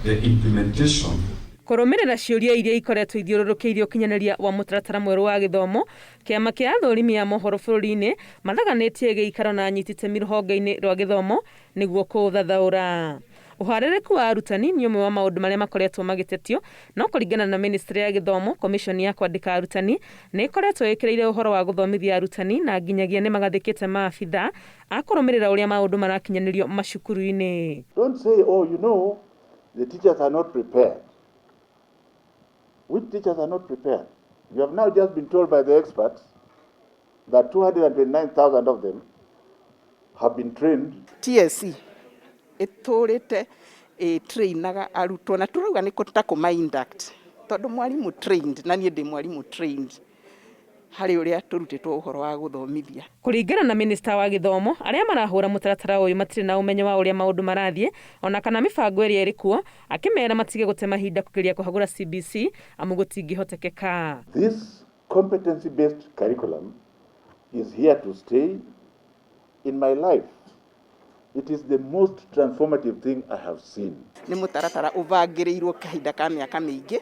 the implementation. Kũrũmĩrĩra ciũria iria ikoretwo ithiũrũrũkĩirie ũkinyanĩria wa mũtaratara mwerũ wa gĩthomo, kĩama kĩa athũrimi a mohoro bũrũri-inĩ mathaganĩtie gĩikaro na anyiti itemi rũhonge-inĩ rwa gĩthomo nĩguo kũũthathaũra. Ũharĩrĩku wa arutani nĩ ũmwe wa maũndũ marĩa makoretwo magĩtetio, no kũringana na Ministry ya Gĩthomo, Commission ya kwandĩka arutani nĩ ĩkoretwo ĩkĩrĩire ũhoro wa gũthomithia arutani na nginyagia nĩ magathĩkĩte maabitha a kũrũmĩrĩra ũrĩa maũndũ marakinyanĩrio macukuru-inĩ. Don't say, oh, you know, the teachers are not prepared. Which teachers are not prepared? You have now just been told by the experts that 229,000 of them have been trained. TSC itũrĩte trainaga arutwo na turauga nĩ kũtakũma induct tondũ mwarimũ trained na niĩ ndĩ mwarimũ trained harĩ ũrĩa tũrutĩtwo ũhoro wa gũthomithia. Kũringana na Minister wa Gĩthomo, arĩa marahũra mũtaratara ũyũ matirĩ na ũmenyo wa ũrĩa maũndũ marathiĩ, ona kana mĩbango ĩrĩa ĩrĩ kuo, akĩmera matige gũte mahinda kũgeria kũhagũra CBC amu gũtingĩhotekeka. This competency-based curriculum is here to stay in my life. It is the most transformative thing I have seen. Nĩ mũtaratara ũbangĩrĩirwo kahinda ka mĩaka mĩingĩ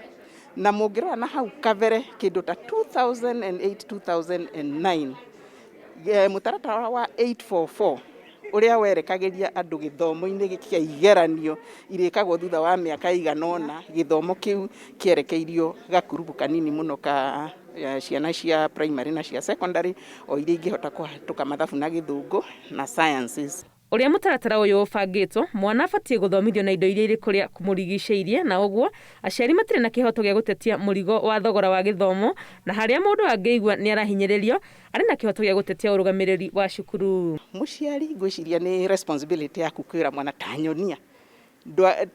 na mũngĩrora na hau kabere kĩndũ ta 2008-2009 mũtaratara wa 844 ũrĩa werekagĩria andũ gĩthomo-inĩ kĩa igeranio irĩkagwo thutha wa mĩaka igana ũna, gĩthomo kĩu kĩerekeirio gakurubu kanini mũno ka ciana cia primary na cia secondary o iria ingĩhota kũhatũka mathabu na gĩthũngũ na sciences. Ũrĩa mũtaratara ũyũ ũbangĩtwo, mwana abatie gũthomithio na indo iria irĩ kũrĩa kũmũrigicĩirie, na ũguo aciari matirĩ na kĩhoto gĩa gũtetia mũrigo wa thogora wa gĩthomo, na harĩa mũndũ angĩigua nĩ arahinyĩrĩrio arĩ na kĩhoto gĩa gũtetia ũrũgamĩrĩri wa cukuru. Mũciari ngwĩciria nĩ responsibility yaku kwĩra mwana ta nyonia.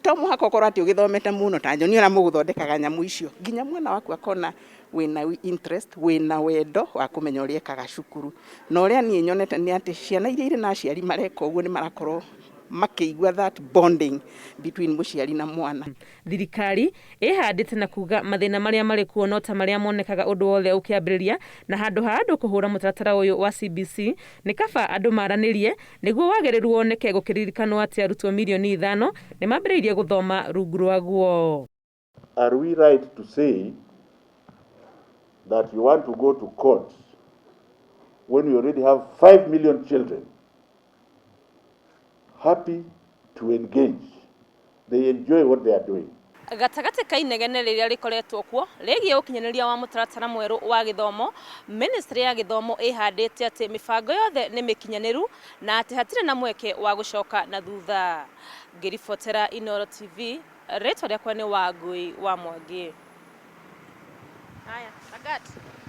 To mũhaka ũkorwo atĩ ũgĩthomete mũno ta nyonia na mũgũthondekaga nyamũ icio. Nginya mwana waku akona wĩna interest, wĩna wendo wa kũmenya ũrĩa ekaga cukuru. Na ũrĩa niĩ nyonete nĩ atĩ ciana iria irĩ na aciari mareka ũguo nĩ marakorwo makĩigua that bonding between mũciari na mwana. Thirikari ĩhandĩte na kuga mathĩna marĩa marĩ kuo no ta marĩa monekaga ũndũ wothe ũkĩambĩrĩria, na handũ ha andũ kũhũra mũtaratara ũyũ wa CBC nĩ kaba andũ maranĩrie nĩguo wagĩrĩru woneke, gũkĩririkanwo atĩ arutwo milioni 5 nĩ mambĩrĩirie gũthoma rungu rwaguo. Are we right to say that you want to go to court when you already have 5 million children happy to engage? They enjoy what they are doing. Gatagatĩ ka inegene rĩrĩa rĩkoretwo kuo rĩgiĩ ũkinyanĩria wa mũtaratara mwerũ wa gĩthomo, Ministry ya Gĩthomo ĩhandĩte atĩ mĩbango yothe nĩ mĩkinyanĩru na atĩ hatirĩ na mweke wa gũcoka na thutha. Ngĩribotera Inooro TV, rĩtwa rĩakwa nĩ Wangũi wa Mwangi. Haya, Sagat.